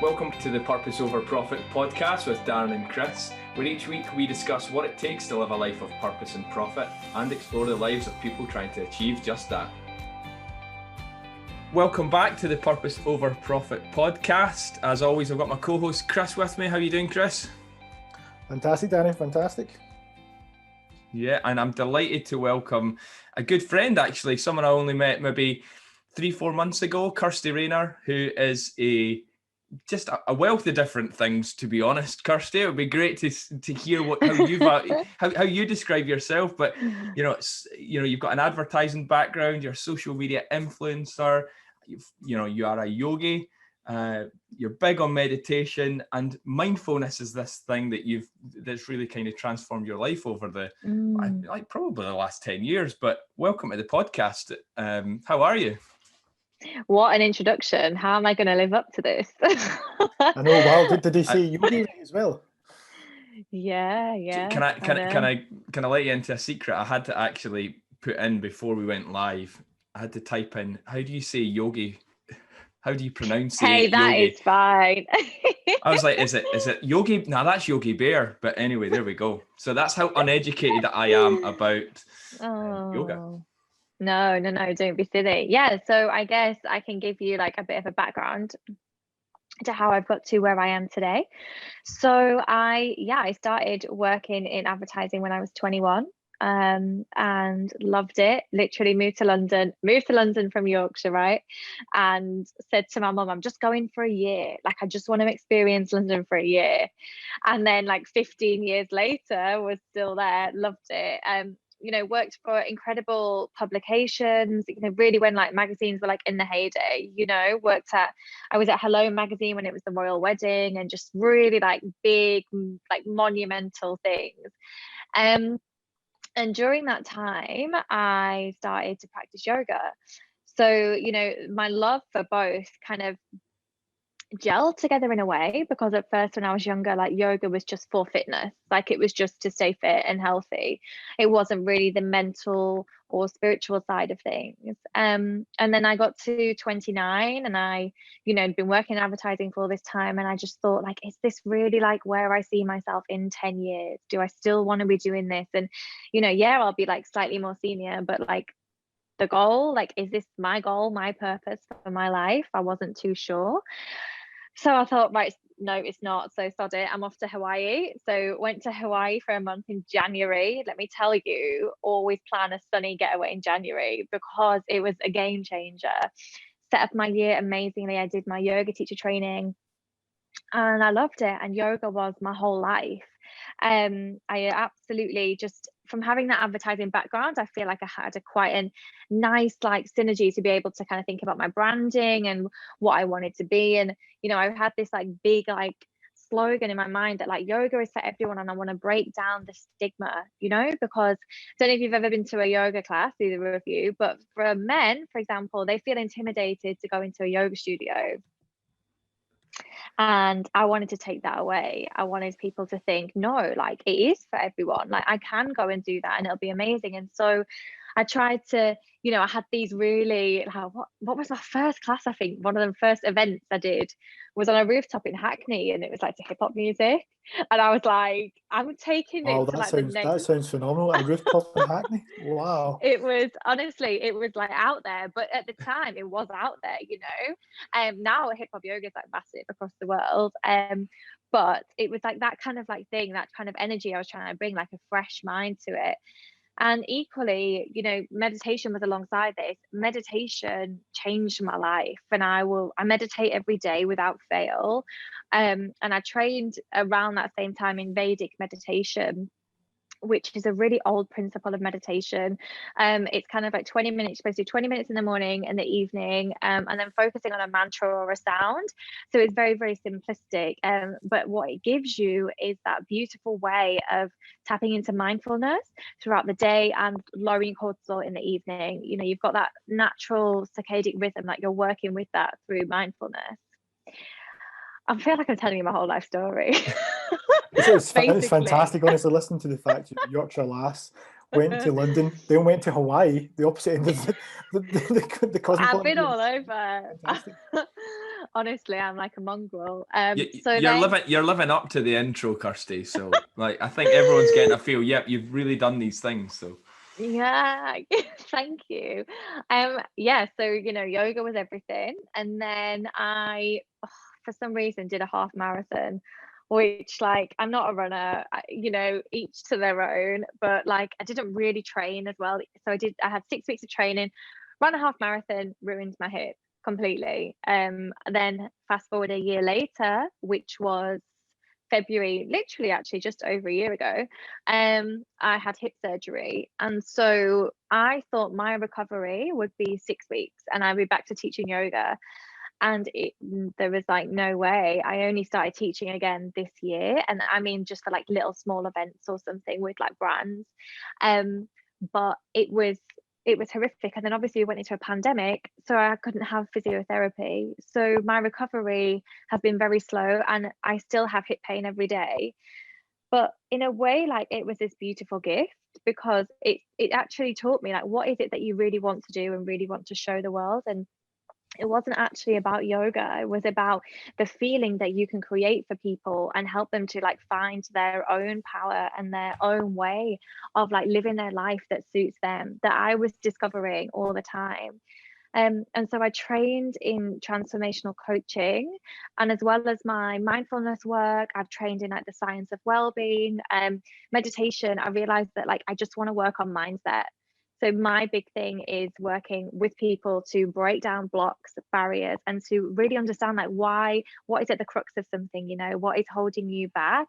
Welcome to the Purpose Over Profit podcast with Darren and Chris, where each week we discuss what it takes to live a life of purpose and profit and explore the lives of people trying to achieve just that. Welcome back to the Purpose Over Profit podcast. As always, I've got my co-host Chris with me. How are you doing, Chris? Fantastic, Darren, fantastic. Yeah, and I'm delighted to welcome a good friend, actually, someone I only met maybe 3-4 months ago, Kirsty Raynor, who is just a wealth of different things, to be honest. Kirsty, it would be great to hear how you describe yourself. But you've got an advertising background, you're a social media influencer, you are a yogi, you're big on meditation, and mindfulness is this thing that's really kind of transformed your life over probably the last 10 years. But welcome to the podcast. How are you? What an introduction. How am I going to live up to this? I know. Wow. Did they say yogi as well? Yeah. Can I let you into a secret? I had to actually put in before we went live. I had to type in, how do you say yogi? How do you pronounce it? Hey, that yogi? Is fine. I was like, is it yogi? No, that's Yogi Bear. But anyway, there we go. So that's how uneducated I am about yoga. No, don't be silly. Yeah, so I guess I can give you like a bit of a background to how I've got to where I am today. So I started working in advertising when I was 21 and loved it. Literally moved to London from Yorkshire, right? And said to my mum, I'm just going for a year. Like, I just want to experience London for a year. And then like 15 years later, was still there, loved it. Worked for incredible publications, really when like magazines were like in the heyday, I was at Hello magazine when it was the royal wedding, and just really like big, like monumental things. And during that time, I started to practice yoga. So, my love for both kind of gel together in a way, because at first when I was younger, like yoga was just for fitness, like it was just to stay fit and healthy. It wasn't really the mental or spiritual side of things. And then I got to 29 and I been working in advertising for all this time, and I just thought, like, is this really like where I see myself in 10 years? Do I still want to be doing this? And I'll be like slightly more senior, but like the goal, like, is this my goal, my purpose for my life? I wasn't too sure. So I thought, right, no, it's not. So sod it, I'm off to Hawaii. So went to Hawaii for a month in January. Let me tell you, always plan a sunny getaway in January, because it was a game changer. Set up my year amazingly. I did my yoga teacher training and I loved it. And yoga was my whole life. I absolutely, just from having that advertising background, I feel like I had quite a nice like synergy to be able to kind of think about my branding and what I wanted to be. And I had this like big like slogan in my mind that like yoga is for everyone, and I want to break down the stigma, because I don't know if you've ever been to a yoga class, either of you, but for men, for example, they feel intimidated to go into a yoga studio. And I wanted to take that away. I wanted people to think, no, like it is for everyone. Like I can go and do that and it'll be amazing. And so I tried to, I had these really, what was my first class? I think one of the first events I did was on a rooftop in Hackney, and it was like to hip hop music. And I was like, I'm taking it to like the next. That sounds phenomenal. A rooftop in Hackney. Wow. It was, honestly, it was like out there, but at the time it was out there, now hip hop yoga is like massive across the world. But it was like that kind of like thing, that kind of energy I was trying to bring, like a fresh mind to it. And equally, meditation was alongside this. Meditation changed my life, and I meditate every day without fail. And I trained around that same time in Vedic meditation, which is a really old principle of meditation. It's kind of like 20 minutes, supposed to do 20 minutes in the morning and the evening, and then focusing on a mantra or a sound. So it's very, very simplistic. But what it gives you is that beautiful way of tapping into mindfulness throughout the day and lowering cortisol in the evening. You've got that natural circadian rhythm, like you're working with that through mindfulness. I feel like I'm telling you my whole life story. It's fantastic, honestly, listening to the fact you're a Yorkshire lass, went to London, then went to Hawaii, the opposite end of the cosmopolitan. I've been all over. Honestly, I'm like a mongrel. You're living up to the intro, Kirsty. So like, I think everyone's getting a feel. Yep, you've really done these things. So yeah, thank you. Yeah, so yoga was everything, and then I, for some reason, did a half marathon, which, like, I'm not a runner, each to their own, but like I didn't really train as well. So I had 6 weeks of training, ran a half marathon, ruined my hip completely. Then fast forward a year later, which was February, literally actually just over a year ago, I had hip surgery. And so I thought my recovery would be 6 weeks and I'd be back to teaching yoga. And there was like no way. I only started teaching again this year, and I mean just for like little small events or something with like brands. But it was horrific. And then obviously we went into a pandemic, so I couldn't have physiotherapy. So my recovery has been very slow, and I still have hip pain every day. But in a way, like, it was this beautiful gift, because it actually taught me, like, what is it that you really want to do and really want to show the world. And it wasn't actually about yoga. It was about the feeling that you can create for people and help them to like find their own power and their own way of like living their life that suits them, that I was discovering all the time. And so I trained in transformational coaching, and as well as my mindfulness work, I've trained in like the science of well-being, meditation. I realized that like I just want to work on mindset. So my big thing is working with people to break down blocks, barriers, and to really understand like what is at the crux of something, what is holding you back.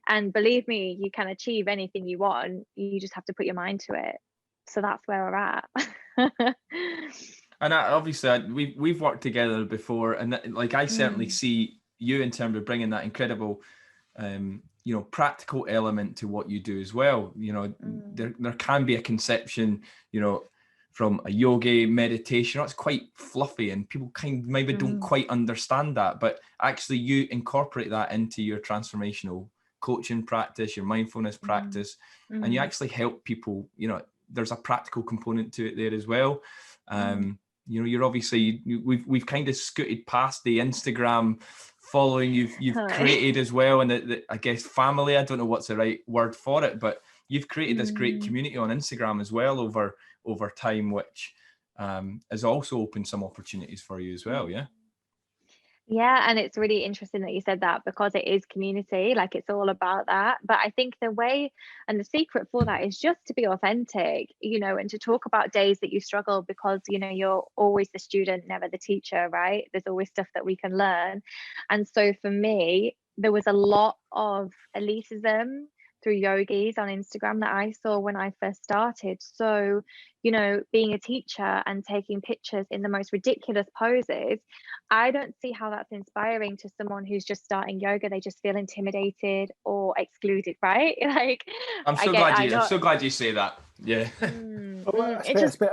And believe me, you can achieve anything you want. You just have to put your mind to it. So that's where we're at. And we've worked together before, and like I certainly see you in terms of bringing that incredible, practical element to what you do as well. There can be a conception, from a yogi meditation, it's quite fluffy, and people kind of maybe don't quite understand that. But actually, you incorporate that into your transformational coaching practice, your mindfulness practice, and you actually help people. There's a practical component to it there as well. You're obviously, we've kind of scooted past the Instagram following you've created as well, and the I guess family, I don't know what's the right word for it, but you've created this great community on Instagram as well over time, which has also opened some opportunities for you as well. Yeah, and it's really interesting that you said that, because it is community, like it's all about that. But I think the way and the secret for that is just to be authentic, and to talk about days that you struggle, because you're always the student, never the teacher, right? There's always stuff that we can learn. And so for me, there was a lot of elitism through yogis on Instagram that I saw when I first started. So, being a teacher and taking pictures in the most ridiculous poses, I don't see how that's inspiring to someone who's just starting yoga. They just feel intimidated or excluded, right? Like, I'm so glad you say that. Yeah.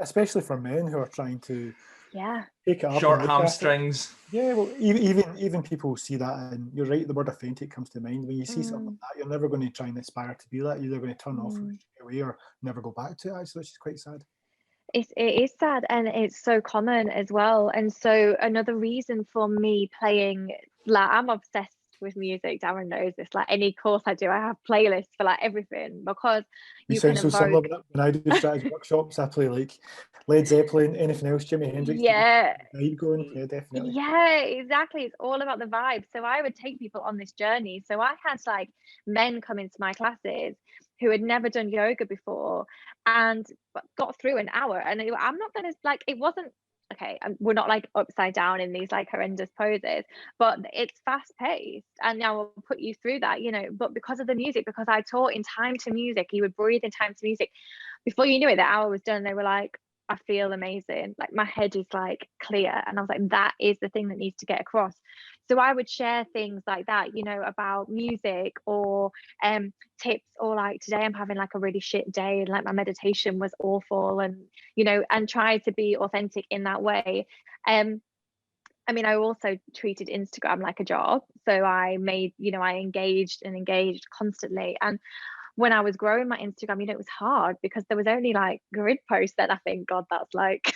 Especially for men who are trying to take it up. Short hamstrings. Yeah, well, even people see that, and you're right, the word authentic comes to mind. When you see something like that, you're never going to try and aspire to be that. You're either going to turn off straight away or never go back to it, actually, which is quite sad. It is sad, and it's so common as well. And so another reason for me playing, like, I'm obsessed with music. Darren knows this. Like, any course I do, I have playlists for like everything, because you sound so similar. When I do strategy workshops, I play like Led Zeppelin, anything else, Jimi Hendrix. Yeah, vibe going. Yeah, definitely. Yeah, exactly. It's all about the vibe. So I would take people on this journey. So I had like men come into my classes who had never done yoga before and got through an hour. And I'm not going to, like, it wasn't okay. We're not like upside down in these like horrendous poses, but it's fast paced. And now I'll put you through that, but because of the music, because I taught in time to music, you would breathe in time to music. Before you knew it, the hour was done. They were like, I feel amazing. Like, my head is like clear. And I was like, that is the thing that needs to get across. So I would share things like that, about music, or tips, or like, today I'm having like a really shit day and like my meditation was awful, and and try to be authentic in that way. I mean, I also treated Instagram like a job. So I made, I engaged constantly. And when I was growing my Instagram, it was hard because there was only like grid posts. Then I think, God, that's like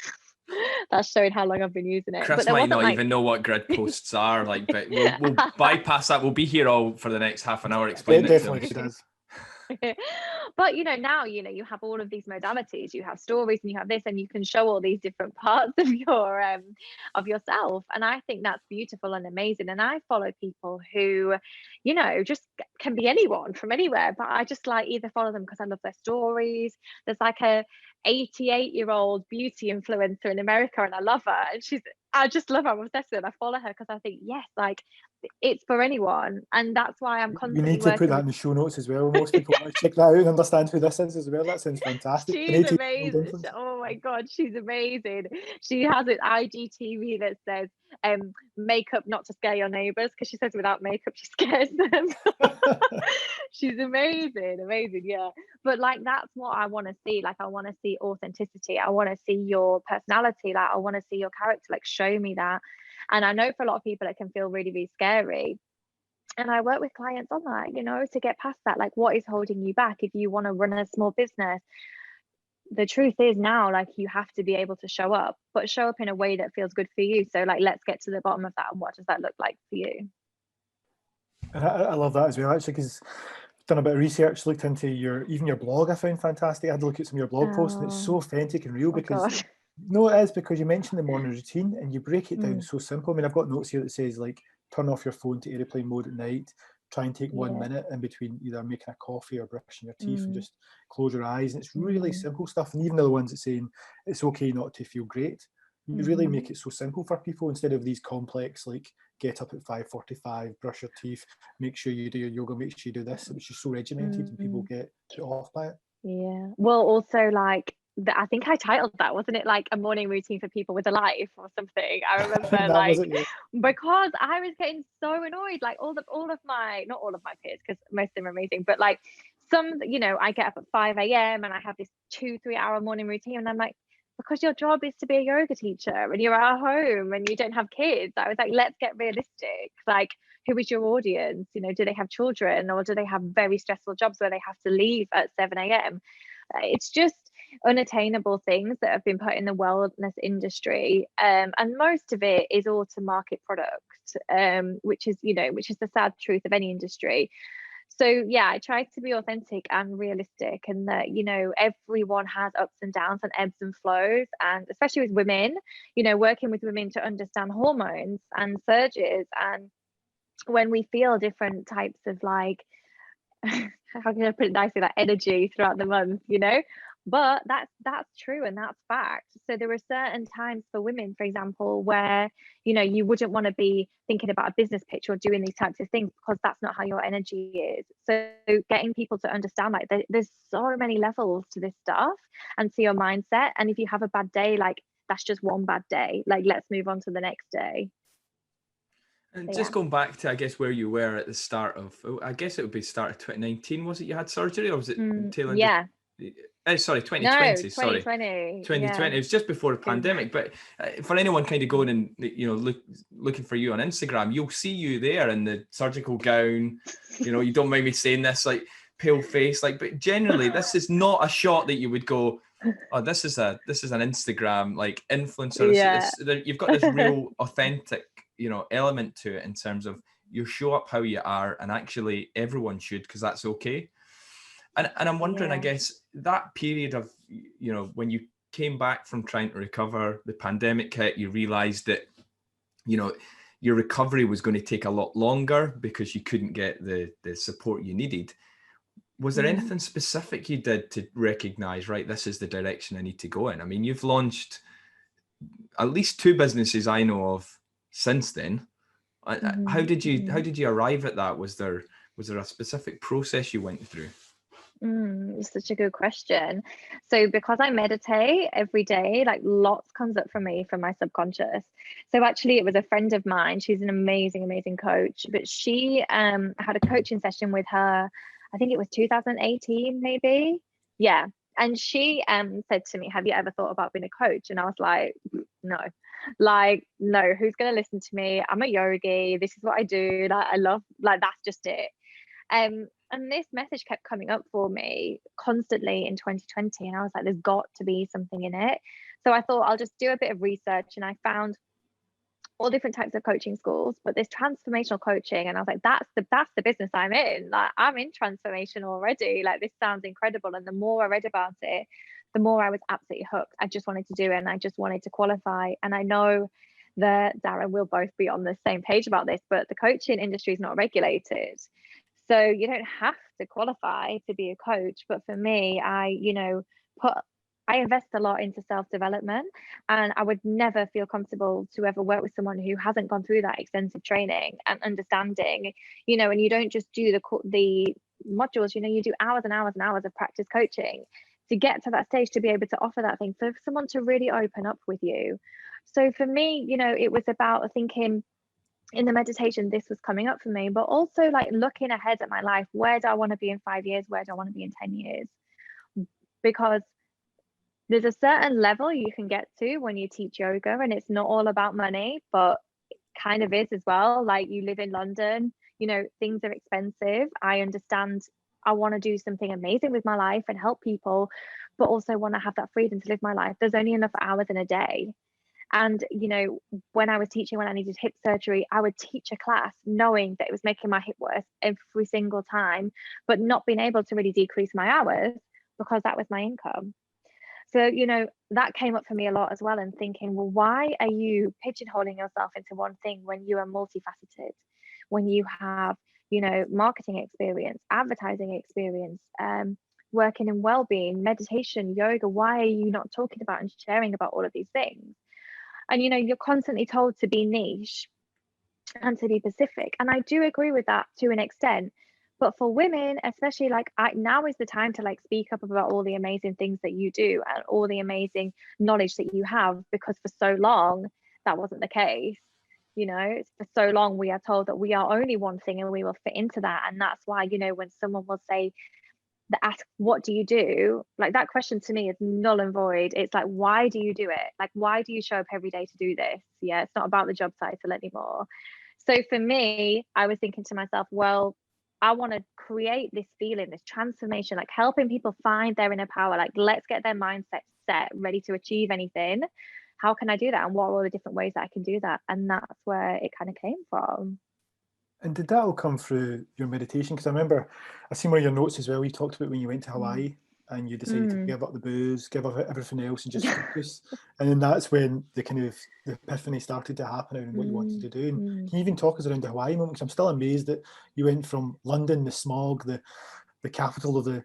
That's showing how long I've been using it. Chris But there might wasn't not like even know what grid posts are, like, but we'll bypass that. We'll be here all for the next half an hour It explaining it to definitely him. does. But now you have all of these modalities, you have stories and you have this, and you can show all these different parts of your of yourself, and I think that's beautiful and amazing. And I follow people who just can be anyone from anywhere, but I just like either follow them because I love their stories. There's like a 88-year-old beauty influencer in America, and I love her, and I just love her. I'm obsessed with her. I follow her because I think, yes, like it's for anyone, and that's why I'm You constantly need to put working that in the show notes as well. Most people want to check that out and understand who this is as well. That sounds fantastic. She's amazing. Oh my God, she's amazing. She has an IGTV that says makeup not to scare your neighbors, because she says without makeup she scares them. She's amazing, yeah. But like, that's what I want to see. Like, I want to see authenticity. I want to see your personality. Like, I want to see your character. Like, show me that. And I know for a lot of people it can feel really, really scary. And I work with clients on that, to get past that. Like, what is holding you back? If you want to run a small business, the truth is now, like, you have to be able to show up, but show up in a way that feels good for you. So like, let's get to the bottom of that. And what does that look like for you? And I love that as well, actually, because I've done a bit of research, looked into your blog. I found fantastic. I had to look at some of your blog posts, and it's so authentic and real, because no, it is, because you mentioned the morning routine and you break it down so simple. I mean, I've got notes here that says, like, turn off your phone to airplane mode at night, try and take 1 minute in between either making a coffee or brushing your teeth, and just close your eyes. And it's really simple stuff. And even the ones that saying it's okay not to feel great, you really make it so simple for people, instead of these complex, like, get up at 5:45, brush your teeth, make sure you do your yoga, make sure you do this. It was just so regimented, and people get put off by it. Yeah. Well, also, like, I think I titled that, wasn't it, like a morning routine for people with a life or something? I remember like, because I was getting so annoyed, like all of my, not all of my peers, because most of them are amazing, but like some, I get up at 5 a.m. and I have this 2-3 hour morning routine, and I'm like, because your job is to be a yoga teacher and you're at home and you don't have kids. I was like, let's get realistic. Like, who is your audience? Do they have children, or do they have very stressful jobs where they have to leave at 7 a.m.? It's just unattainable things that have been put in the wellness industry, and most of it is all to market product, which is the sad truth of any industry. So yeah, I try to be authentic and realistic, and that everyone has ups and downs and ebbs and flows, and especially with women, working with women to understand hormones and surges, and when we feel different types of, like, how can I put it nicely, like energy throughout the month, but that's true, and that's fact. So there are certain times for women, for example, where you wouldn't want to be thinking about a business pitch or doing these types of things, because that's not how your energy is. So getting people to understand, like, there's so many levels to this stuff, and to your mindset. And if you have a bad day, like, that's just one bad day, like, let's move on to the next day. And just going back to, I guess, where you were at the start of, I guess it would be start of 2019, was it you had surgery, or was it tail end? Yeah. Sorry, 2020. No, 2020. Sorry, 2020. Yeah. It was just before the pandemic. But for anyone kind of going and looking for you on Instagram, you'll see you there in the surgical gown. You don't mind me saying this, like, pale face, like. But generally, this is not a shot that you would go, oh, this is an Instagram, like, influencer. Yeah. You've got this real authentic, element to it, in terms of you show up how you are, and actually everyone should, because that's okay. And I'm wondering, I guess, that period of, when you came back from trying to recover, the pandemic hit, you realized that, your recovery was going to take a lot longer because you couldn't get the support you needed. Was there anything specific you did to recognize, right, this is the direction I need to go in? I mean, you've launched at least 2 businesses I know of since then. How did you arrive at that? Was there a specific process you went through? It's such a good question. So because I meditate every day, like, lots comes up for me from my subconscious. So actually, it was a friend of mine. She's an amazing coach, but she had a coaching session with her, I think it was 2018 maybe. Yeah. And she said to me, have you ever thought about being a coach? And I was like, no, who's going to listen to me? I'm a yogi. This is what I do. Like, I love, like, that's just it. And this message kept coming up for me constantly in 2020. And I was like, there's got to be something in it. So I thought I'll just do a bit of research, and I found all different types of coaching schools, but this transformational coaching, and I was like, that's the business I'm in. Like, I'm in transformation already. Like, this sounds incredible. And the more I read about it, the more I was absolutely hooked. I just wanted to do it, and I just wanted to qualify. And I know that Darren will both be on the same page about this, but the coaching industry is not regulated. So you don't have to qualify to be a coach. But for me, I invest a lot into self-development, and I would never feel comfortable to ever work with someone who hasn't gone through that extensive training and understanding, and you don't just do the modules, you do hours and hours and hours of practice coaching to get to that stage, to be able to offer that thing for someone to really open up with you. So for me, it was about thinking in the meditation, this was coming up for me, but also like looking ahead at my life. Where do I want to be in 5 years? Where do I want to be in 10 years? Because there's a certain level you can get to when you teach yoga, and it's not all about money, but it kind of is as well. Like, you live in London, things are expensive. I understand I want to do something amazing with my life and help people, but also want to have that freedom to live my life. There's only enough hours in a day. And, when I was teaching, when I needed hip surgery, I would teach a class knowing that it was making my hip worse every single time, but not being able to really decrease my hours because that was my income. So, that came up for me a lot as well, and thinking, well, why are you pigeonholing yourself into one thing when you are multifaceted, when you have, marketing experience, advertising experience, working in well-being, meditation, yoga? Why are you not talking about and sharing about all of these things? And, you're constantly told to be niche and to be specific. And I do agree with that to an extent. But for women, especially, now is the time to speak up about all the amazing things that you do and all the amazing knowledge that you have, because for so long that wasn't the case. For so long we are told that we are only one thing and we will fit into that. And that's why, when someone will say, ask, what do you do? Like, that question to me is null and void. It's like, why do you do it? Like, why do you show up every day to do this? Yeah, it's not about the job title anymore. So for me, I was thinking to myself, well, I want to create this feeling, this transformation, like helping people find their inner power. Like, let's get their mindset set, ready to achieve anything. How can I do that? And what are all the different ways that I can do that? And that's where it kind of came from. And did that all come through your meditation? Because I remember I've seen one of your notes as well. You talked about when you went to Hawaii and you decided to give up the booze, give up everything else, and just focus. And then that's when the epiphany started to happen and what you wanted to do. And can you even talk us around the Hawaii moment? Because I'm still amazed that you went from London, the smog, the capital of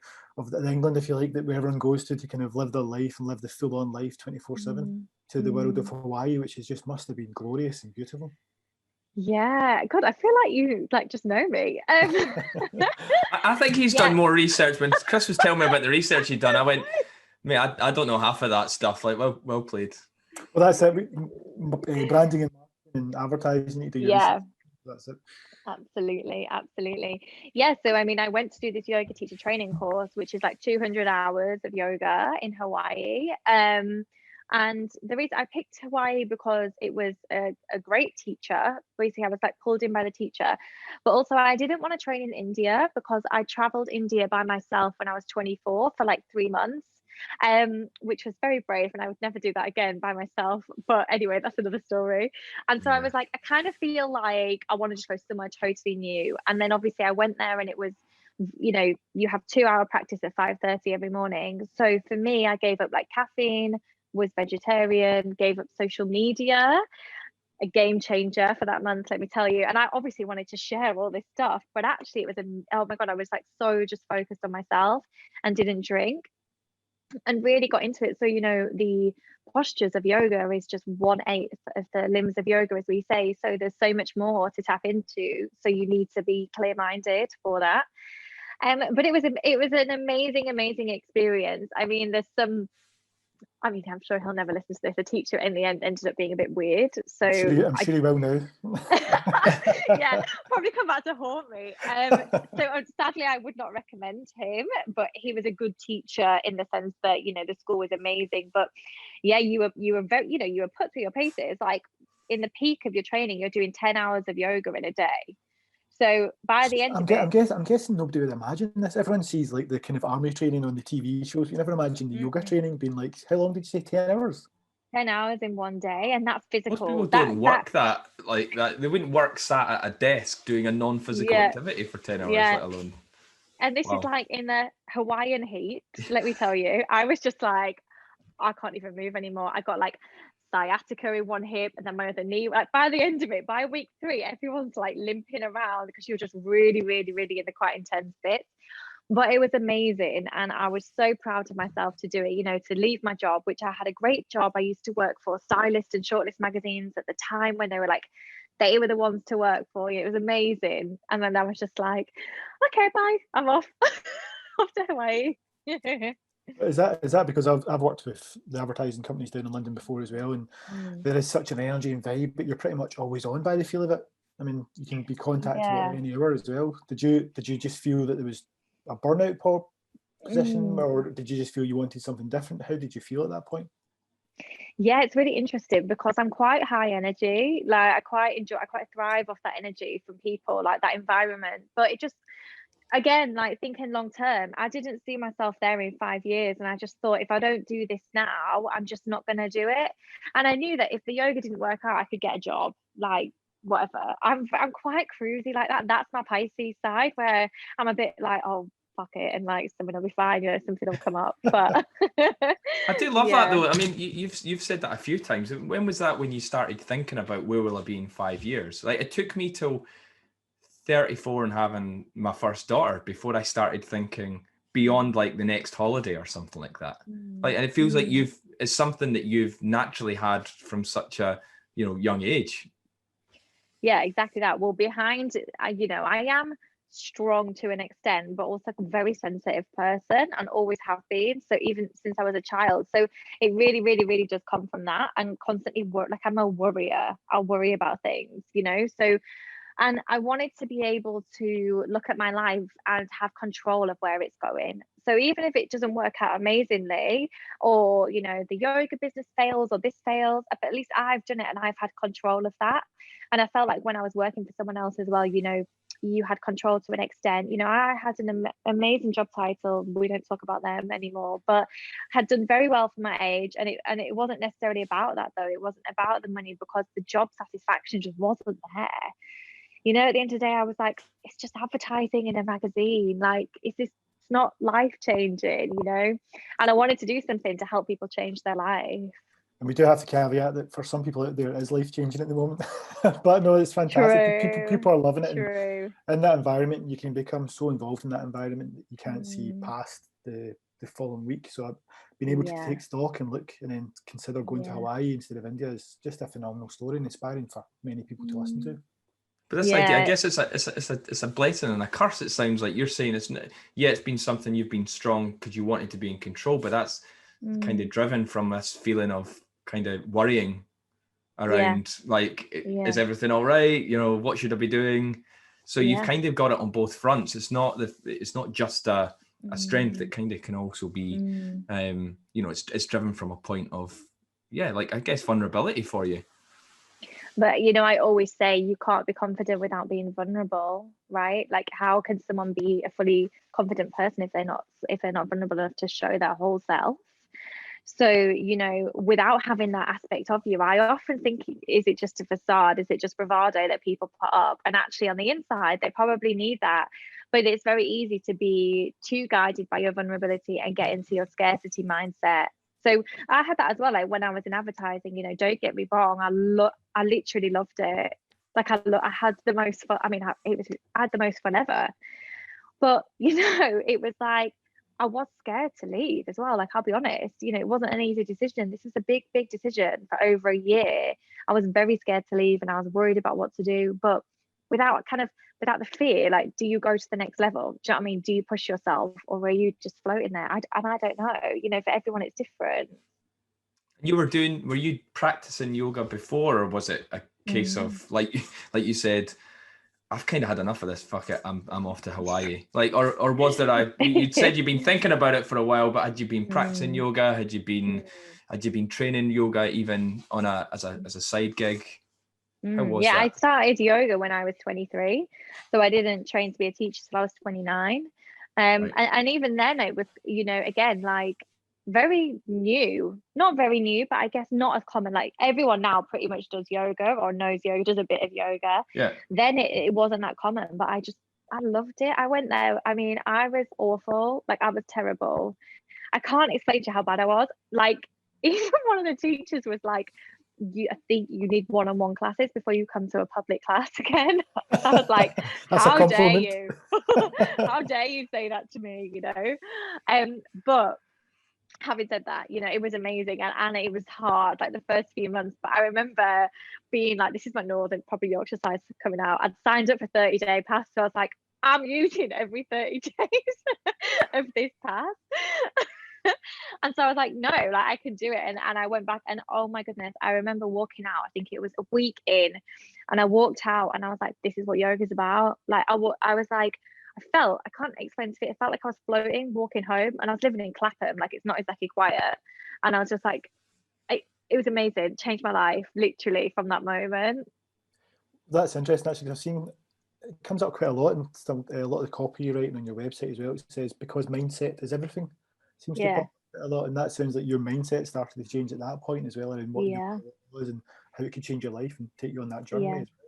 England, if you like, that where everyone goes to kind of live their life and live the full-on life 24/7, to the world of Hawaii, which must have been glorious and beautiful. Yeah, God, I feel like you just know me. I think he's done more research. When Chris was telling me about the research he'd done, I went, mate, I don't know half of that stuff. Like, well played. Well, that's it. Branding and marketing and advertising, you do your research. That's it. Absolutely. Yeah, so I mean, I went to do this yoga teacher training course, which is 200 hours of yoga in Hawaii. And the reason I picked Hawaii because it was a great teacher. Basically, I was pulled in by the teacher, but also I didn't want to train in India because I traveled India by myself when I was 24 for 3 months, which was very brave, and I would never do that again by myself. But anyway, that's another story. And so I was I kind of feel like I want to just go somewhere totally new. And then obviously I went there, and it was, you have 2-hour practice at 5:30 every morning. So for me, I gave up caffeine, was vegetarian, gave up social media, a game changer for that month, let me tell you. And I obviously wanted to share all this stuff, but actually it was oh my God, I was so just focused on myself and didn't drink and really got into it. So, the postures of yoga is just 1/8 of the limbs of yoga, as we say. So there's so much more to tap into. So you need to be clear-minded for that. But it was an amazing experience. I mean, I'm sure he'll never listen to this. The teacher in the end ended up being a bit weird. So I'm sure he will now. Yeah, probably come back to haunt me. So sadly, I would not recommend him, but he was a good teacher in the sense that, the school was amazing. But yeah, you were very, you were put through your paces. In the peak of your training, you're doing 10 hours of yoga in a day. So by the end of I'm guessing nobody would imagine this. Everyone sees like the kind of army training on the TV shows. You never imagine the yoga training being like, how long did you say? 10 hours? 10 hours in one day, and that's physical. Most people don't work that like that. They wouldn't work sat at a desk doing a non-physical activity for 10 hours, let alone. And this is like in the Hawaiian heat. Let me tell you, I was just like, I can't even move anymore. I got like sciatica in one hip, and then my other knee. Like by the end of it, by week 3, everyone's like limping around because you're just really, really, really in the quite intense bits. But it was amazing, and I was so proud of myself to do it, you know, to leave my job, which I had a great job. I used to work for Stylist and Shortlist magazines at the time when they were the ones to work for you. It was amazing. And then I was just like, okay, bye, I'm off. Off to Hawaii. Is that because I've worked with the advertising companies down in London before as well, and there is such an energy and vibe, but you're pretty much always on by the feel of it. I mean, you can be contacted at any hour as well. Did you just feel that there was a burnout position, or did you just feel you wanted something different? How did you feel at that point? Yeah, it's really interesting because I'm quite high energy. Like I quite thrive off that energy from people, like that environment. But it just, again, like thinking long term, I didn't see myself there in 5 years, and I just thought, if I don't do this now, I'm just not going to do it. And I knew that if the yoga didn't work out, I could get a job, like whatever. I'm quite cruisy like that. That's my Pisces side, where I'm a bit like, oh fuck it, and like something will be fine, you know, something will come up. But I do love that though. I mean, you've said that a few times. When was that when you started thinking about where will I be in 5 years? Like it took me till 34 and having my first daughter before I started thinking beyond like the next holiday or something like that. Like, and it feels like it's something that you've naturally had from such a, you know, young age. Yeah, exactly that. Well, behind, you know, I am strong to an extent, but also a very sensitive person, and always have been. So even since I was a child, so it really, really, really does come from that, and constantly like I'm a worrier. I'll worry about things, you know. So, and I wanted to be able to look at my life and have control of where it's going. So even if it doesn't work out amazingly, or, you know, the yoga business fails or this fails, but at least I've done it and I've had control of that. And I felt like when I was working for someone else as well, you know, you had control to an extent. You know, I had an amazing job title. We don't talk about them anymore, but had done very well for my age. And it wasn't necessarily about that though. It wasn't about the money, because the job satisfaction just wasn't there. You know, at the end of the day, I was like, it's just advertising in a magazine. Like, it's not life changing, you know? And I wanted to do something to help people change their life. And we do have to caveat that for some people out there, it is life changing at the moment. But no, it's fantastic. People are loving it. True. And in that environment, you can become so involved in that environment that you can't see past the following week. So being able to take stock and look and then consider going to Hawaii instead of India is just a phenomenal story and inspiring for many people to listen to. But this idea, I guess it's a blessing and a curse. It sounds like you're saying it's been something you've been strong because you wanted to be in control, but that's kind of driven from this feeling of kind of worrying around like, is everything all right? You know, what should I be doing? So you've kind of got it on both fronts. It's not just a strength. It kind of can also be, you know, it's driven from a point of, like I guess vulnerability for you. But, you know, I always say you can't be confident without being vulnerable, right? Like, how can someone be a fully confident person if they're not vulnerable enough to show their whole self? So, you know, without having that aspect of you, I often think, is it just a facade? Is it just bravado that people put up? And actually on the inside, they probably need that. But it's very easy to be too guided by your vulnerability and get into your scarcity mindset. So I had that as well. Like when I was in advertising, you know, don't get me wrong, I literally loved it. Like I had the most fun. I mean, I had the most fun ever. But, you know, it was like, I was scared to leave as well. Like, I'll be honest, you know, it wasn't an easy decision. This was a big, big decision for over a year. I was very scared to leave and I was worried about what to do. But without the fear, like, do you go to the next level? Do you know what I mean? Do you push yourself, or are you just floating there? I don't know. You know, for everyone, it's different. Were you practicing yoga before, or was it a case of like you said, I've kind of had enough of this. Fuck it, I'm off to Hawaii. Like, or was there you'd said you'd been thinking about it for a while, but had you been practicing yoga? Had you been training yoga even on as a side gig? How was Yeah, I that? started yoga when I was 23, so I didn't train to be a teacher till I was 29. Right. And even then it was, you know, again, like very new, not very new, but I guess not as common. Like everyone now pretty much does yoga or knows yoga, does a bit of yoga. Yeah. Then it wasn't that common, but I loved it. I went there. I mean, I was awful. Like I was terrible. I can't explain to you how bad I was. Like even one of the teachers was like, I think you need one-on-one classes before you come to a public class again. I was like, That's a how dare compliment. you? How dare you say that to me, you know? But having said that, you know, it was amazing, and it was hard, like the first few months. But I remember being like, this is my northern, probably Yorkshire side coming out. I'd signed up for 30-day pass, so I was like, I'm using every 30 days of this pass. And so I was like, no, like I can do it. And I went back, and oh my goodness, I remember walking out, I think it was a week in, and I walked out and I was like, this is what yoga's about. Like I was like, I can't explain to it. It felt like I was floating, walking home, and I was living in Clapham, like it's not exactly quiet. And I was just like, it was amazing, changed my life literally from that moment. That's interesting actually, 'cause I've seen it comes up quite a lot, and a lot of the copywriting on your website as well. It says because mindset is everything. Seems to Yeah. pop a lot, and that sounds like your mindset started to change at that point as well, and what Yeah. your was and how it could change your life and take you on that journey. Yeah. As well.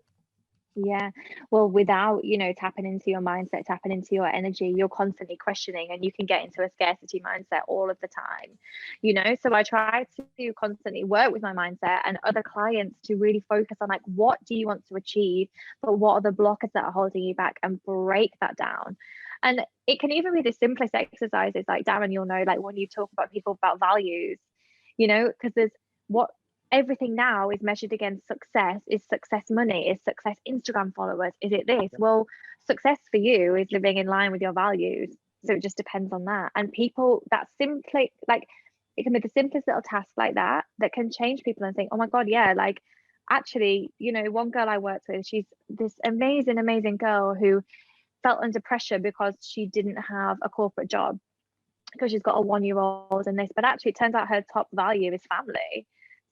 Yeah. Well, without, you know, tapping into your mindset, tapping into your energy, you're constantly questioning, and you can get into a scarcity mindset all of the time, you know? So I try to constantly work with my mindset and other clients to really focus on like, what do you want to achieve? But what are the blockers that are holding you back, and break that down. And it can even be the simplest exercises, like Darren, you'll know, like when you talk about people about values, you know, because there's what everything now is measured against success. Is success money? Is success Instagram followers? Is it this? Well, success for you is living in line with your values. So it just depends on that. And people, that simply, like, it can be the simplest little task like that can change people and think, oh my God, yeah, like actually, you know, one girl I worked with, she's this amazing, amazing girl who felt under pressure because she didn't have a corporate job, because she's got a 1-year-old and this, but actually it turns out her top value is family.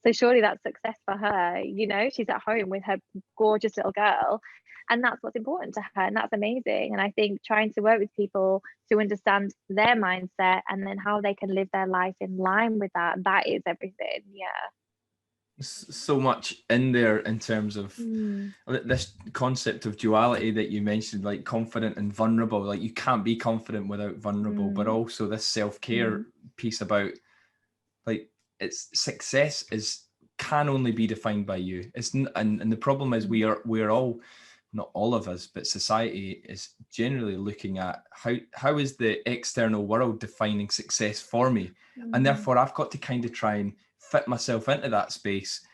So surely that's success for her. You know, she's at home with her gorgeous little girl, and that's what's important to her, and that's amazing. And I think trying to work with people to understand their mindset and then how they can live their life in line with that is everything. Yeah. So much in there in terms of this concept of duality that you mentioned, like confident and vulnerable. Like you can't be confident without vulnerable, but also this self-care piece about like it's success can only be defined by you. And the problem is we're all, not all of us, but society is generally looking at how is the external world defining success for me, and therefore I've got to kind of try and fit myself into that space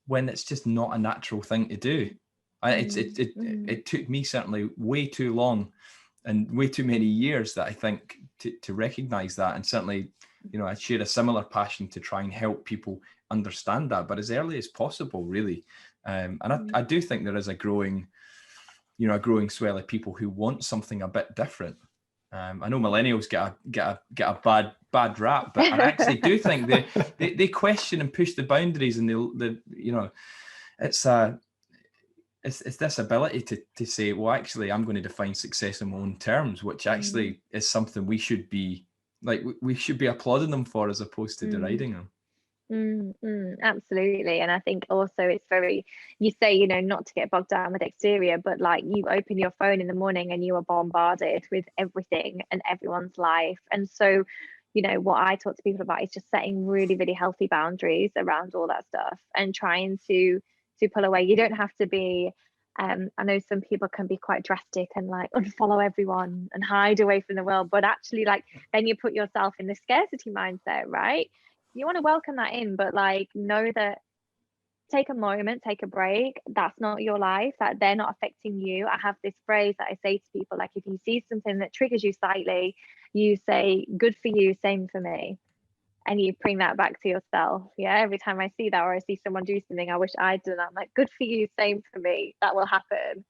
when it's just not a natural thing to do. It took me certainly way too long and way too many years that I think to recognize that, and certainly, you know, I share a similar passion to try and help people understand that, but as early as possible, really. And I do think there is a growing swell of people who want something a bit different. I know millennials get a bad rap, but I actually do think they question and push the boundaries, and they you know, it's this ability to say, well, actually, I'm going to define success on my own terms, which actually is something we should be applauding them for, as opposed to deriding them. Absolutely. And I think also it's very, you say, you know, not to get bogged down with exterior, but like you open your phone in the morning and you are bombarded with everything and everyone's life. And so, you know, what I talk to people about is just setting really, really healthy boundaries around all that stuff and trying to pull away. You don't have to be, I know some people can be quite drastic and like unfollow everyone and hide away from the world, but actually like then you put yourself in the scarcity mindset, right? You want to welcome that in, but like know that take a moment, take a break. That's not your life, that they're not affecting you. I have this phrase that I say to people, like if you see something that triggers you slightly, you say, good for you, same for me. And you bring that back to yourself. Yeah. Every time I see that, or I see someone do something I wish I'd done, I'm like, good for you, same for me. That will happen.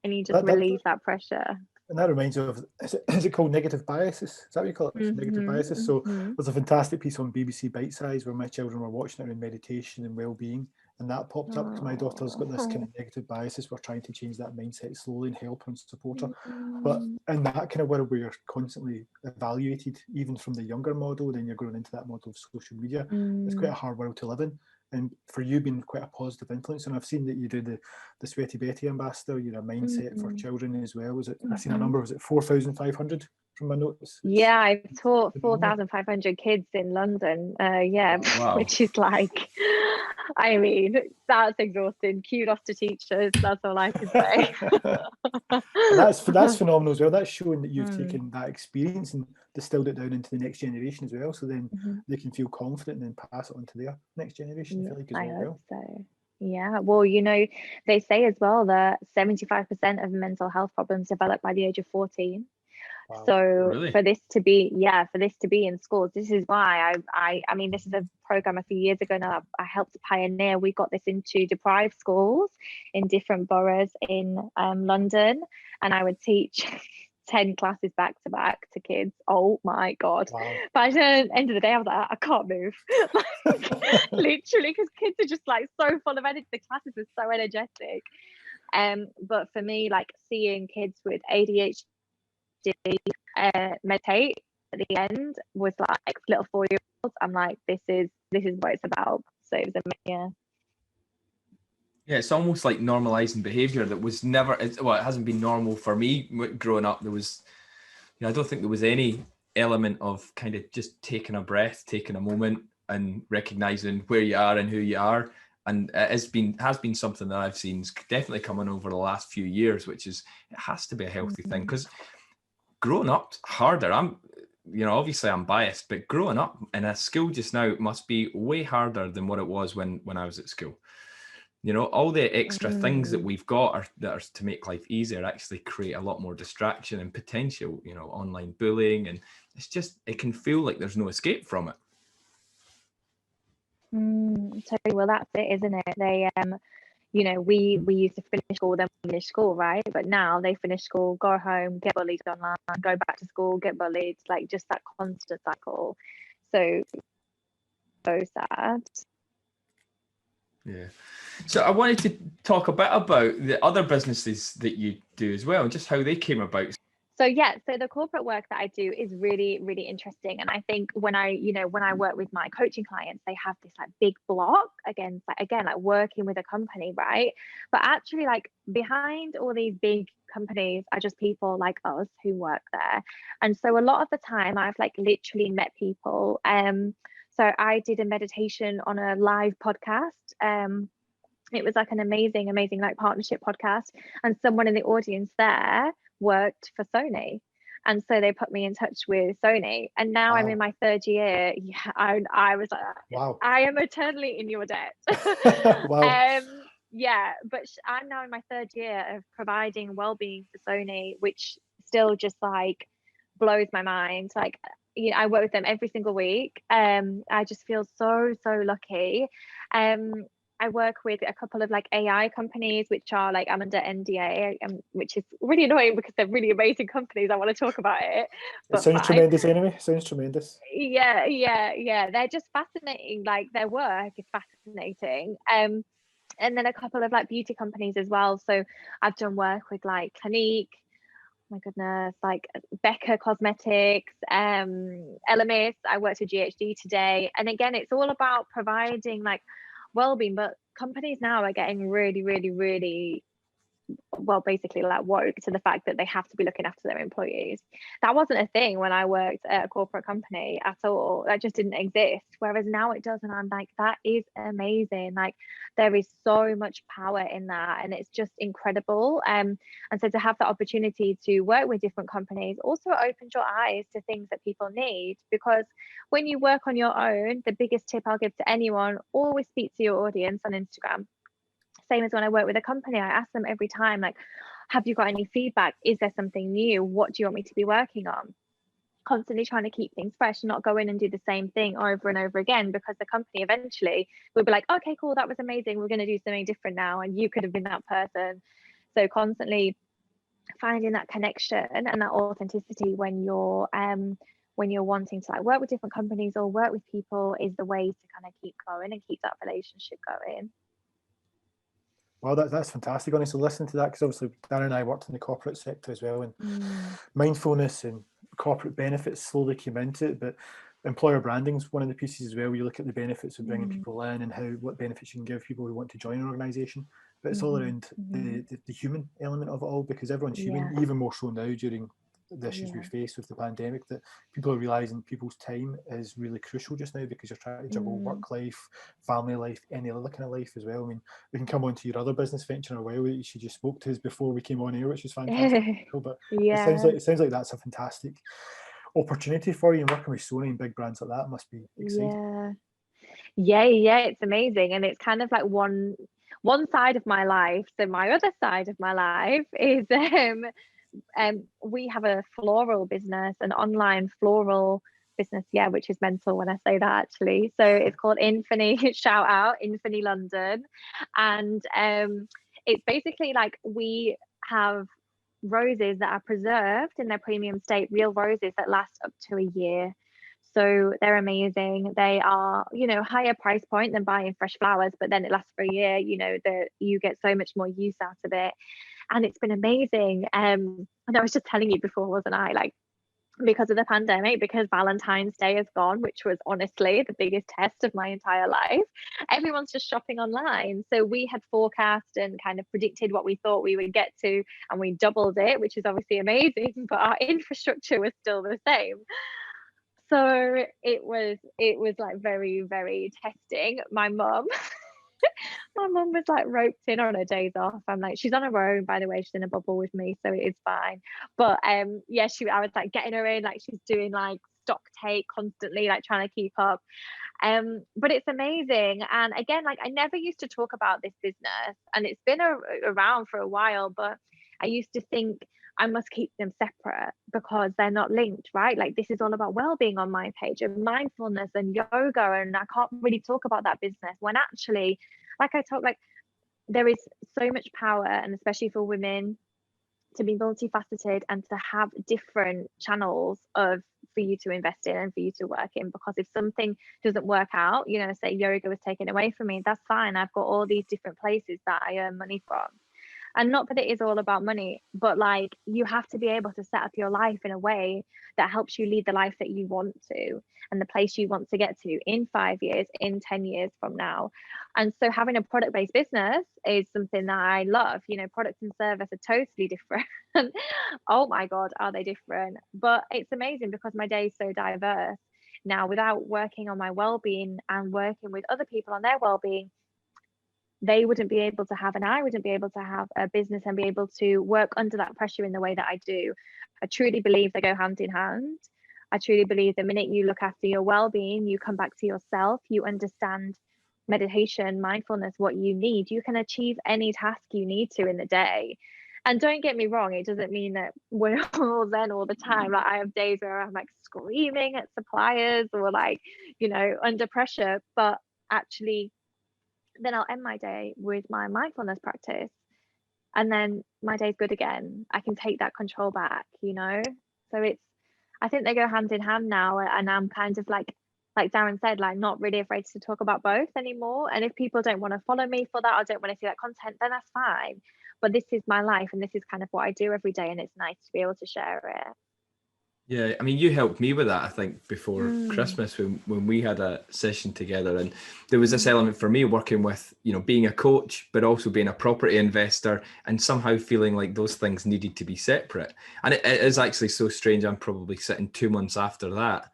And you just relieve that pressure. And that reminds me of, is it called negative biases? Is that what you call it? Negative biases. So there's a fantastic piece on BBC Bite Size where my children were watching it in meditation and well-being. and that popped up because my daughter's got this kind of negative biases. We're trying to change that mindset slowly and help her and support her. But in that kind of world where you're constantly evaluated, even from the younger model, then you're going into that model of social media, it's quite a hard world to live in. And for you being quite a positive influence, and I've seen that you do the Sweaty Betty ambassador, you're a mindset for children as well. Was it? I've seen a number. Was it 4,500 from my notes? Yeah, I've taught 4,500 kids in London. Wow. Which is like, I mean, that's exhausting. Kudos to teachers. That's all I can say. that's phenomenal as well. That's showing that you've taken that experience and distilled it down into the next generation as well. So then they can feel confident and then pass it on to their next generation. I hope so. Yeah, well, you know, they say as well that 75% of mental health problems develop by the age of 14. Wow. So really? for this to be in schools, this is why I mean, this is a program a few years ago now I helped pioneer. We got this into deprived schools in different boroughs in London, and I would teach 10 classes back to back to kids. Oh my God. Wow. By the end of the day, I was like, I can't move. Like, literally, because kids are just like so full of energy. The classes were so energetic. But for me, like seeing kids with ADHD meditate at the end was like little 4-year-olds. I'm like, this is what it's about. So it was amazing. Yeah, it's almost like normalizing behavior that was never, it hasn't been normal for me growing up. There was, I don't think there was any element of kind of just taking a breath, taking a moment and recognizing where you are and who you are. And it has been something that I've seen definitely coming over the last few years, which is, it has to be a healthy thing, because growing up's harder. Obviously I'm biased, but growing up in a school just now must be way harder than what it was when I was at school. All the extra things that we've got that are to make life easier actually create a lot more distraction and potential, online bullying. And it can feel like there's no escape from it. Totally. Well, that's it, isn't it? They, we used to finish school, then finish school, right? But now they finish school, go home, get bullied online, go back to school, get bullied, like just that constant cycle. So sad. Yeah. So I wanted to talk a bit about the other businesses that you do as well, and just how they came about. So the corporate work that I do is really, really interesting. And I think when I work with my coaching clients, they have this like big block against like working with a company, right? But actually, like behind all these big companies are just people like us who work there. And so a lot of the time I've like literally met people. So I did a meditation on a live podcast. It was like an amazing like partnership podcast, and someone in the audience there worked for Sony, and so they put me in touch with Sony, and now I'm in my 3rd year. I was like, wow, I am eternally in your debt. Wow. But I'm now in my 3rd year of providing well-being for Sony, which still just like blows my mind. Like, I work with them every single week. I just feel so lucky. I work with a couple of like AI companies, which are like, I'm under NDA, which is really annoying because they're really amazing companies. I want to talk about it. It sounds tremendous anyway. Sounds tremendous. Yeah. They're just fascinating. Like their work is fascinating. And then a couple of like beauty companies as well. So I've done work with like Clinique, my goodness, like Becca Cosmetics, Elemis. I worked with GHD today. And again, it's all about providing like well-being, but companies now are getting really, really, really basically like woke to the fact that they have to be looking after their employees. That wasn't a thing when I worked at a corporate company at all. That just didn't exist, whereas now it does, and I'm like, that is amazing. Like there is so much power in that, and it's just incredible. And so to have the opportunity to work with different companies also opens your eyes to things that people need, because when you work on your own, the biggest tip I'll give to anyone, always speak to your audience on Instagram. Same as when I work with a company, I ask them every time, like, have you got any feedback? Is there something new? What do you want me to be working on? Constantly trying to keep things fresh and not go in and do the same thing over and over again, because the company eventually will be like, okay, cool, that was amazing. We're going to do something different now. And you could have been that person. So constantly finding that connection and that authenticity when you're wanting to like work with different companies or work with people is the way to kind of keep going and keep that relationship going. Well, that's fantastic, honestly, listening to that, because obviously Darren and I worked in the corporate sector as well, and mindfulness and corporate benefits slowly came into it, but employer branding is one of the pieces as well, where you look at the benefits of bringing people in and what benefits you can give people who want to join an organisation. But it's all around the human element of it all, because everyone's human, even more so now during the issues we face with the pandemic, that people are realising people's time is really crucial just now, because you're trying to juggle work life, family life, any other kind of life as well. I mean, we can come on to your other business venture in a while that you just spoke to us before we came on here, which was fantastic. But it sounds like that's a fantastic opportunity for you, and working with so many big brands like that must be exciting. Yeah, it's amazing. And it's kind of like one side of my life. So my other side of my life is we have a floral business, an online floral business, which is mental when I say that, actually. So it's called Infini, shout out Infini London, and it's basically like we have roses that are preserved in their premium state, real roses that last up to a year. So they're amazing. They are, higher price point than buying fresh flowers, but then it lasts for a year. You get so much more use out of it, and it's been amazing. And I was just telling you before, wasn't I? Like, because of the pandemic, because Valentine's Day is gone, which was honestly the biggest test of my entire life, everyone's just shopping online. So we had forecast and kind of predicted what we thought we would get to, and we doubled it, which is obviously amazing, but our infrastructure was still the same. So it was like very, very testing. My mum was like roped in on her days off. I'm like, she's on her own, by the way, she's in a bubble with me, so it is fine. But I was like getting her in, like she's doing like stock take constantly, like trying to keep up. But it's amazing. And again, like I never used to talk about this business, and it's been around for a while, but I used to think I must keep them separate because they're not linked, right? Like this is all about well-being on my page, and mindfulness and yoga, and I can't really talk about that business, when actually, like I talk, like there is so much power, and especially for women, to be multifaceted and to have different channels for you to invest in and for you to work in. Because if something doesn't work out, say yoga was taken away from me, that's fine. I've got all these different places that I earn money from. And not that it is all about money, but like you have to be able to set up your life in a way that helps you lead the life that you want to, and the place you want to get to in 5 years, in 10 years from now. And so having a product-based business is something that I love. Products and service are totally different. Oh my God, are they different? But it's amazing because my day is so diverse. Now, without working on my well-being and working with other people on their well-being, they wouldn't be able to have, and I wouldn't be able to have a business and be able to work under that pressure in the way that I do. I truly believe they go hand in hand. I truly believe the minute you look after your well-being, you come back to yourself, you understand meditation, mindfulness, what you need, you can achieve any task you need to in the day. And don't get me wrong, it doesn't mean that we're all zen all the time. Like I have days where I'm like screaming at suppliers or like, under pressure, but actually then I'll end my day with my mindfulness practice, and then my day's good again. I can take that control back, So I think they go hand in hand now, and I'm kind of like Darren said, like not really afraid to talk about both anymore. And if people don't want to follow me for that or don't want to see that content, then that's fine. But this is my life, and this is kind of what I do every day, and it's nice to be able to share it. Yeah, I mean, you helped me with that, I think, before Christmas when we had a session together. And there was this element for me working with, being a coach, but also being a property investor, and somehow feeling like those things needed to be separate. And it is actually so strange. I'm probably sitting 2 months after that,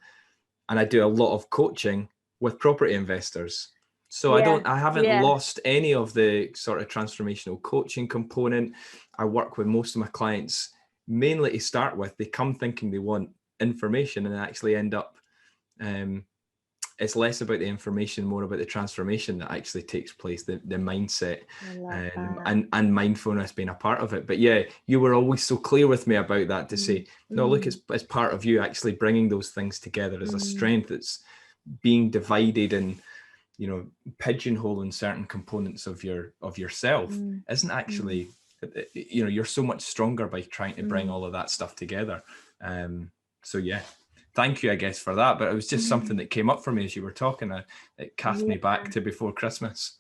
and I do a lot of coaching with property investors. So I haven't lost any of the sort of transformational coaching component. I work with most of my clients mainly to start with. They come thinking they want information and actually end up, it's less about the information, more about the transformation that actually takes place, the mindset and mindfulness being a part of it. But yeah, you were always so clear with me about that to say, no, look, it's part of you actually bringing those things together as a strength that's being divided and, pigeonholing certain components of yourself isn't actually, you're so much stronger by trying to bring all of that stuff together. So yeah, thank you, I guess, for that. But it was just something that came up for me as you were talking. It cast me back to before Christmas.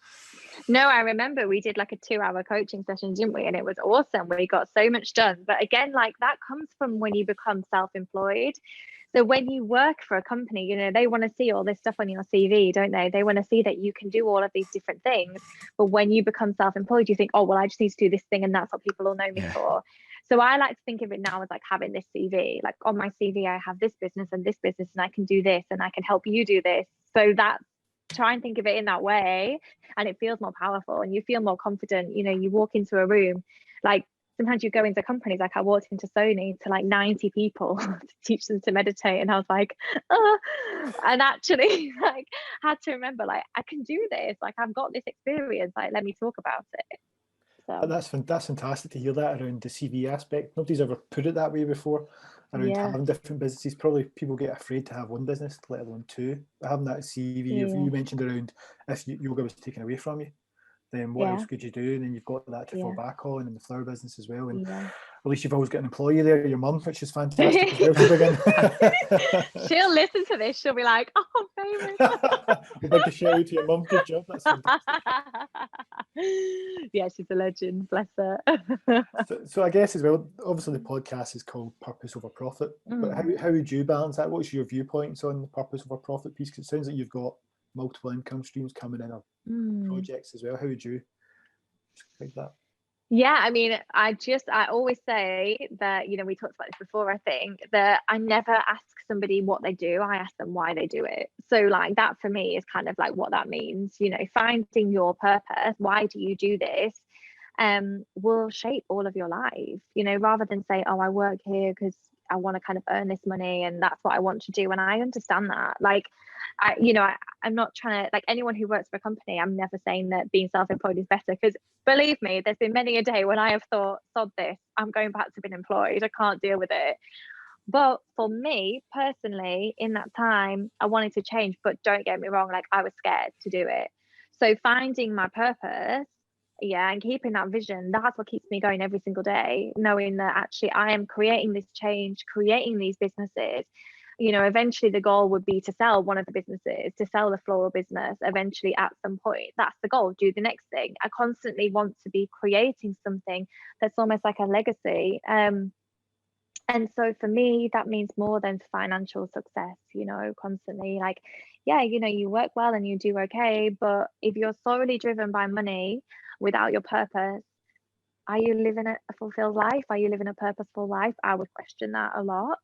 No, I remember we did like a 2-hour coaching session, didn't we? And it was awesome. We got so much done. But again, like that comes from when you become self-employed. So when you work for a company, you know, they want to see all this stuff on your CV, don't they? They want to see that you can do all of these different things. But when you become self-employed, you think, oh, well, I just need to do this thing and that's what people will know me for. So I like to think of it now as like having this CV, like on my CV, I have this business and I can do this and I can help you do this. So that's, try and think of it in that way, and it feels more powerful and you feel more confident. You know, you walk into a room, like sometimes you go into companies, like I walked into Sony to like 90 people to teach them to meditate, and I was like, oh, and actually like had to remember, like, I can do this, like I've got this experience, like let me talk about it. So That's fantastic to hear that around the CV aspect. Nobody's ever put it that way before, around having different businesses. Probably people get afraid to have one business, let alone two. Having that CV, you mentioned around if yoga was taken away from you, then what else could you do? And then you've got that to fall back on, and the flower business as well. And at least you've always got an employee there, your mum, which is fantastic as well to bring in. She'll listen to this, she'll be like, oh, famous. We'll big a shout out to your mum, good job, that's fantastic. Yeah, she's a legend, bless her. So I guess as well, obviously the podcast is called Purpose Over Profit, but how would you balance that? What's your viewpoints on the Purpose Over Profit piece? Because it sounds like you've got multiple income streams coming in, or projects as well. How would you think that? Yeah, I mean, I always say that, you know, we talked about this before, I think, that I never ask somebody what they do, I ask them why they do it. So like that for me is kind of like what that means, you know, finding your purpose, why do you do this, will shape all of your life, you know, rather than say, oh, I work here because I want to kind of earn this money and that's what I want to do. And I understand that, like, I'm not trying to, like, anyone who works for a company, I'm never saying that being self-employed is better, because believe me, there's been many a day when I have thought, sod this, I'm going back to being employed, I can't deal with it. But for me personally, in that time, I wanted to change, but don't get me wrong, like I was scared to do it. So finding my purpose, and keeping that vision, that's what keeps me going every single day, knowing that actually I am creating this change, creating these businesses. You know, eventually the goal would be to sell one of the businesses, to sell the floral business eventually at some point. That's the goal, do the next thing. I constantly want to be creating something that's almost like a legacy. And so for me, that means more than financial success, you know, constantly like, yeah, you know, you work well and you do okay, but if you're solely driven by money without your purpose, are you living a fulfilled life? Are you living a purposeful life? I would question that a lot.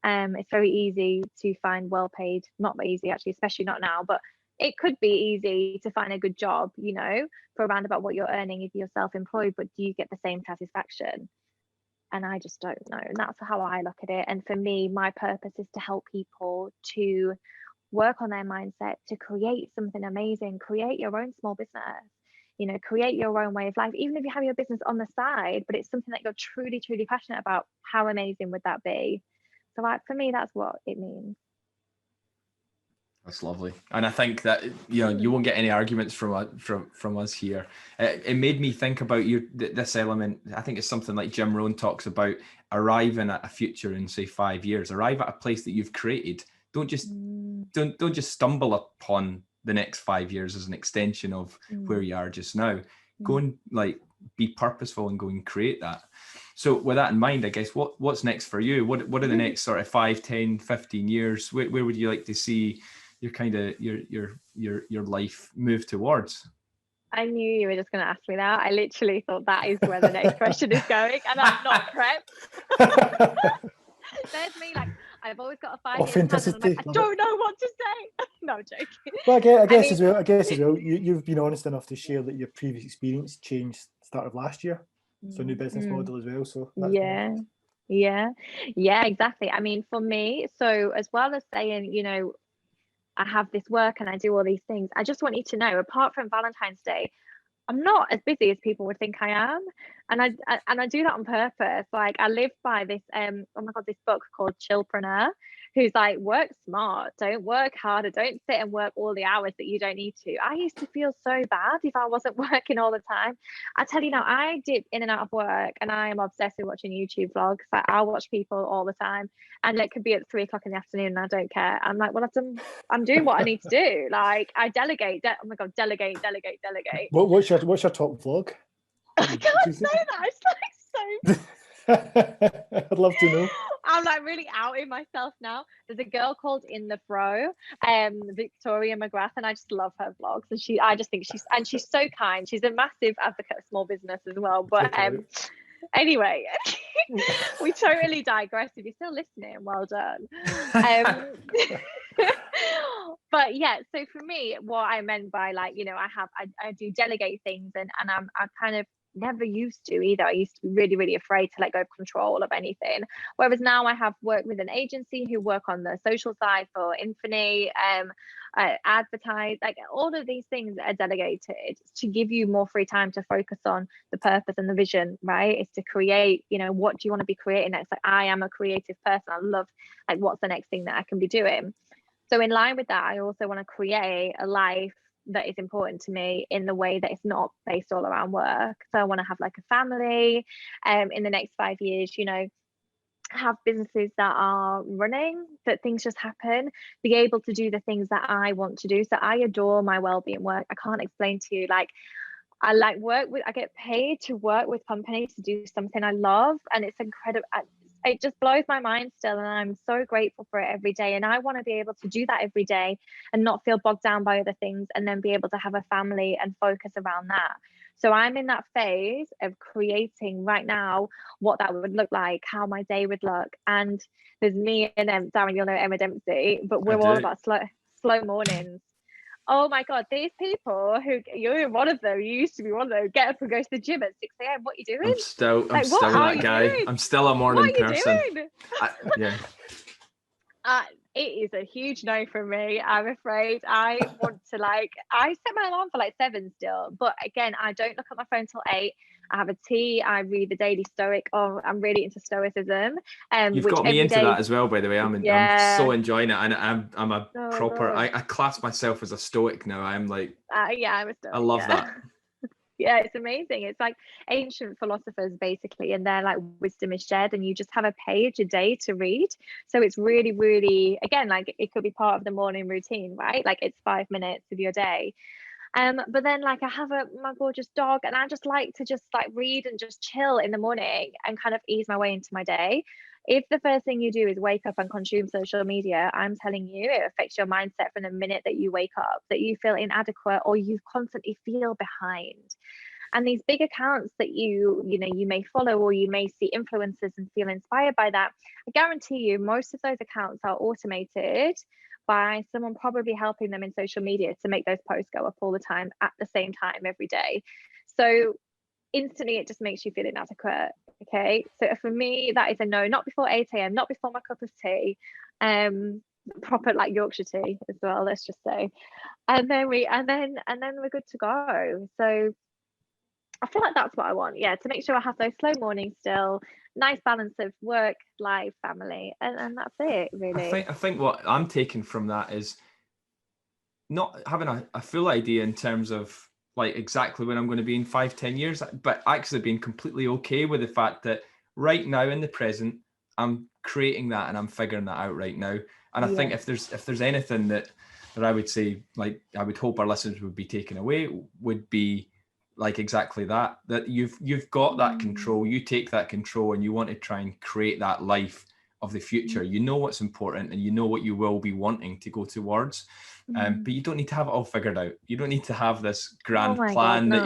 It's very easy to find well-paid, not easy actually, especially not now, but it could be easy to find a good job, you know, for around about what you're earning if you're self-employed, but do you get the same satisfaction? And I just don't know. And that's how I look at it. And for me, my purpose is to help people to work on their mindset, to create something amazing, create your own small business, you know, create your own way of life. Even if you have your business on the side, but it's something that you're truly, truly passionate about, how amazing would that be? So for me, that's what it means. That's lovely, and I think that, you know, you won't get any arguments from us here. It made me think about this element. I think it's something like Jim Rohn talks about: arriving at a future in say 5 years. Arrive at a place that you've created. Don't just stumble upon the next 5 years as an extension of where you are just now. Go and like be purposeful and go and create that. So with that in mind, I guess what's next for you? What are the next sort of 5, 10, 15 years? Where would you like to see your kind of your life move towards? I knew you were just going to ask me that. I literally thought that is where the next question is going, and I'm not prepped. There's me, like, I've always got a 5-year plan, and I'm like, I don't know what to say. No, I'm joking. Well, I guess as well, you've been honest enough to share that your previous experience changed start of last year. So new business model as well. So that's yeah, exactly. I mean, for me, so as well as saying, you know, I have this work and I do all these things, I just want you to know, apart from Valentine's Day, I'm not as busy as people would think I am, and I do that on purpose. Like, I live by this this book called Chillpreneur, who's like, work smart, don't work harder, don't sit and work all the hours that you don't need to. I used to feel so bad if I wasn't working all the time. I tell you now, I dip in and out of work, and I am obsessed with watching YouTube vlogs. Like, I'll watch people all the time, and it could be at 3 o'clock in the afternoon and I don't care. I'm like, well, I'm doing what I need to do. Like, I delegate. Oh my God, delegate. What's your top vlog? I can't say that. It's like so. I'd love to know. I'm like really outing myself now. There's a girl called In the Fro, Victoria McGrath, and I just love her vlogs. And I just think she's so kind. She's a massive advocate of small business as well. But anyway, we totally digress. If you're still listening, well done. But yeah, so for me, what I meant by, like, you know, I do delegate things, and I kind of never used to either. I used to be really, really afraid to let go of control of anything. Whereas now I have worked with an agency who work on the social side for Infinity, advertise, like all of these things are delegated to give you more free time to focus on the purpose and the vision, right? It's to create, you know, what do you want to be creating next? Like, I am a creative person. I love, like, what's the next thing that I can be doing? So in line with that, I also want to create a life that is important to me in the way that it's not based all around work. So I want to have like a family in the next 5 years, you know, have businesses that are running, that things just happen, be able to do the things that I want to do. So I adore my wellbeing work. I can't explain to you, like, I get paid to work with companies to do something I love, and it's incredible. It just blows my mind still, and I'm so grateful for it every day. And I want to be able to do that every day and not feel bogged down by other things, and then be able to have a family and focus around that. So I'm in that phase of creating right now what that would look like, how my day would look. And there's me and Darren, you'll know Emma Dempsey, but we're all about slow mornings. Oh my God, these people who, you're one of them, you used to be one of them, get up and go to the gym at 6 a.m. What are you doing? I'm still what that guy. Doing? I'm still a morning person. What are you doing? Yeah. It is a huge no from me, I'm afraid. I want to, like, I set my alarm for like 7 still, but again, I don't look at my phone till 8. I have a tea, I read the Daily Stoic. Oh, I'm really into Stoicism. You've got me into that as well, by the way. I'm so enjoying it, and I'm a proper. I class myself as a Stoic now. I'm like, I'm a Stoic. I love that. Yeah, it's amazing. It's like ancient philosophers basically, and their like wisdom is shared, and you just have a page a day to read. So it's really, really, again, like, it could be part of the morning routine, right? Like, it's 5 minutes of your day. But then, like, I have my gorgeous dog, and I just like to just like read and just chill in the morning and kind of ease my way into my day. If the first thing you do is wake up and consume social media, I'm telling you, it affects your mindset from the minute that you wake up, that you feel inadequate or you constantly feel behind. And these big accounts that you may follow, or you may see influencers and feel inspired by that, I guarantee you most of those accounts are automated by someone probably helping them in social media to make those posts go up all the time at the same time every day. So instantly it just makes you feel inadequate. Okay, so for me, that is a no. Not before 8 a.m, not before my cup of tea, proper like Yorkshire tea as well, let's just say. And then we're good to go. So I feel like that's what I want, yeah, to make sure I have those slow mornings still, nice balance of work, life, family, and that's it, really. I think what I'm taking from that is not having a full idea in terms of like exactly when I'm going to be in 5-10 years, but actually being completely okay with the fact that right now in the present, I'm creating that and I'm figuring that out right now. And I think if there's anything that I would say, like, I would hope our listeners would be taken away, would be like exactly that you've got that control. You take that control and you want to try and create that life of the future. You know what's important and you know what you will be wanting to go towards. But you don't need to have it all figured out. You don't need to have this grand plan that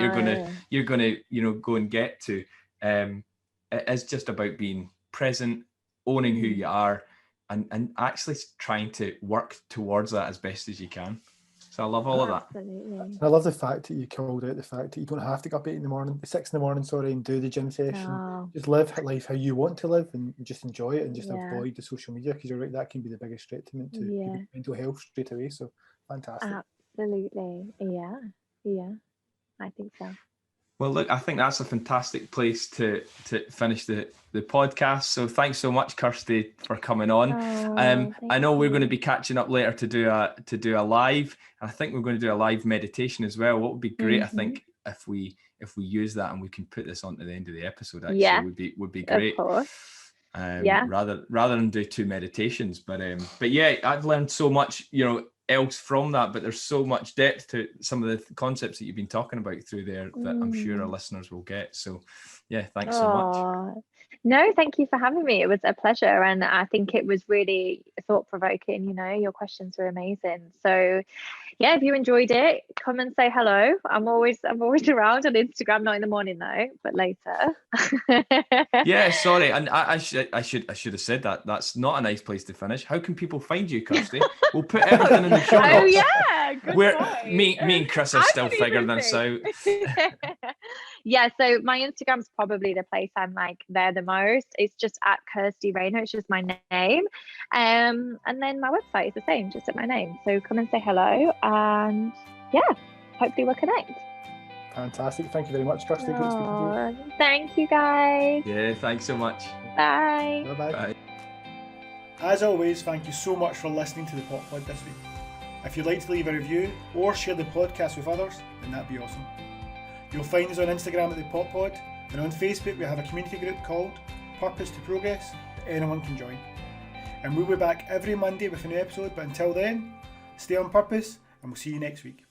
you're gonna go and get to. It's just about being present, owning who you are, and actually trying to work towards that as best as you can. So I love all of that. Absolutely. I love the fact that you called out the fact that you don't have to get up 6 in the morning, and do the gym session. No. Just live life how you want to live and just enjoy it, and just avoid the social media, because you're right, that can be the biggest threat to mental health straight away. So fantastic. Absolutely. Yeah, I think so. Well, look, I think that's a fantastic place to finish the podcast. So thanks so much, Kirsty, for coming on. I know we're going to be catching up later to do a live. And I think we're going to do a live meditation as well. What would be great, I think, if we use that and we can put this on to the end of the episode, actually, would be great. Of course. Rather than do 2 meditations, but yeah, I've learned so much, else from that, but there's so much depth to some of the concepts that you've been talking about through there that I'm sure our listeners will get. So yeah, thanks so much. No, thank you for having me. It was a pleasure, and I think it was really thought-provoking. Your questions were amazing. So yeah, if you enjoyed it, come and say hello. I'm always around on Instagram, not in the morning though, but later. Yeah, sorry, and I should have said that. That's not a nice place to finish. How can people find you, Kirsty? We'll put everything in the show notes. Oh yeah, good point. Me and Chris are still figuring this out. Yeah, so my Instagram's probably the place I'm there the most. It's just at Kirsty Raynor. It's just my name, and then my website is the same, just at my name. So come and say hello, and yeah, hopefully we'll connect. Fantastic. Thank you very much, Kirsty. Great speaking to you. Thank you, guys. Yeah, thanks so much. Bye. Bye-bye. Bye. As always, thank you so much for listening to the Pop Pod this week. If you'd like to leave a review or share the podcast with others, then that'd be awesome. You'll find us on Instagram at the Pop Pod, and on Facebook we have a community group called Purpose to Progress that anyone can join. And we'll be back every Monday with a new episode, but until then, stay on purpose and we'll see you next week.